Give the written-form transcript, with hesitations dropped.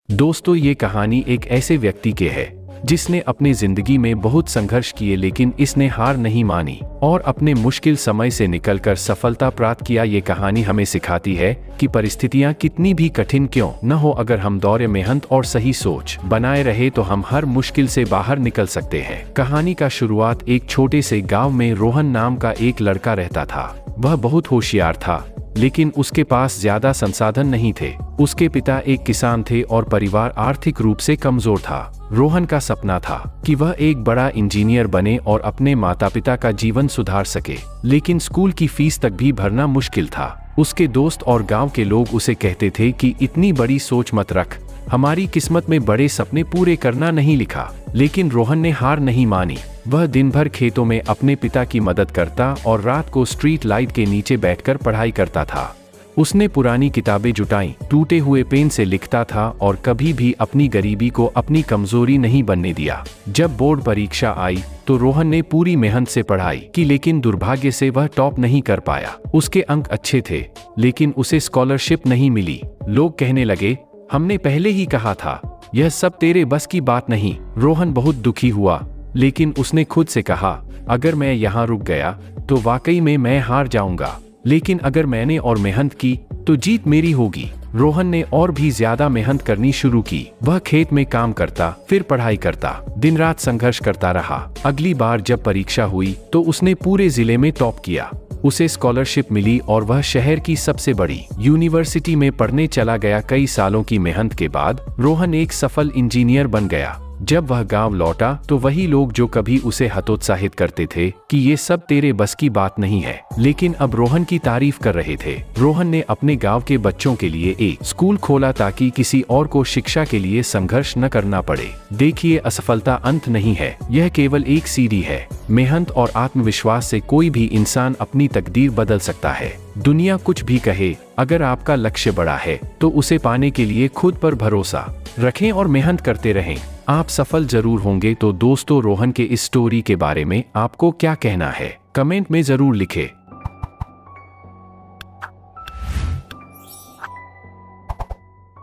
दोस्तों, ये कहानी एक ऐसे व्यक्ति के है जिसने अपनी जिंदगी में बहुत संघर्ष किए, लेकिन इसने हार नहीं मानी और अपने मुश्किल समय से निकलकर सफलता प्राप्त किया। ये कहानी हमें सिखाती है कि परिस्थितियां कितनी भी कठिन क्यों न हो, अगर हम दौरे मेहनत और सही सोच बनाए रहे तो हम हर मुश्किल से बाहर निकल सकते हैं। कहानी का शुरुआत एक छोटे से गाँव में रोहन नाम का एक लड़का रहता था। वह बहुत होशियार था, लेकिन उसके पास ज्यादा संसाधन नहीं थे। उसके पिता एक किसान थे और परिवार आर्थिक रूप से कमजोर था। रोहन का सपना था कि वह एक बड़ा इंजीनियर बने और अपने माता पिता का जीवन सुधार सके, लेकिन स्कूल की फीस तक भी भरना मुश्किल था। उसके दोस्त और गांव के लोग उसे कहते थे कि इतनी बड़ी सोच मत रख, हमारी किस्मत में बड़े सपने पूरे करना नहीं लिखा। लेकिन रोहन ने हार नहीं मानी। वह दिन भर खेतों में अपने पिता की मदद करता और रात को स्ट्रीट लाइट के नीचे बैठकर पढ़ाई करता था। उसने पुरानी किताबें जुटाई, टूटे हुए पेन से लिखता था और कभी भी अपनी गरीबी को अपनी कमजोरी नहीं बनने दिया। जब बोर्ड परीक्षा आई तो रोहन ने पूरी मेहनत से पढ़ाई की, लेकिन दुर्भाग्य से वह टॉप नहीं कर पाया। उसके अंक अच्छे थे, लेकिन उसे स्कॉलरशिप नहीं मिली। लोग कहने लगे, हमने पहले ही कहा था, यह सब तेरे बस की बात नहीं। रोहन बहुत दुखी हुआ, लेकिन उसने खुद से कहा, अगर मैं यहाँ रुक गया तो वाकई में मैं हार जाऊंगा, लेकिन अगर मैंने और मेहनत की तो जीत मेरी होगी। रोहन ने और भी ज्यादा मेहनत करनी शुरू की। वह खेत में काम करता, फिर पढ़ाई करता, दिन रात संघर्ष करता रहा। अगली बार जब परीक्षा हुई तो उसने पूरे जिले में टॉप किया। उसे स्कॉलरशिप मिली और वह शहर की सबसे बड़ी यूनिवर्सिटी में पढ़ने चला गया। कई सालों की मेहनत के बाद रोहन एक सफल इंजीनियर बन गया। जब वह गांव लौटा तो वही लोग जो कभी उसे हतोत्साहित करते थे कि ये सब तेरे बस की बात नहीं है, लेकिन अब रोहन की तारीफ कर रहे थे। रोहन ने अपने गांव के बच्चों के लिए एक स्कूल खोला ताकि किसी और को शिक्षा के लिए संघर्ष न करना पड़े। देखिए, असफलता अंत नहीं है, यह केवल एक सीढ़ी है। मेहनत और आत्मविश्वास से कोई भी इंसान अपनी तकदीर बदल सकता है। दुनिया कुछ भी कहे, अगर आपका लक्ष्य बड़ा है तो उसे पाने के लिए खुद पर भरोसा रखें और मेहनत करते रहें। आप सफल जरूर होंगे। तो दोस्तों, रोहन के इस स्टोरी के बारे में आपको क्या कहना है, कमेंट में जरूर लिखें।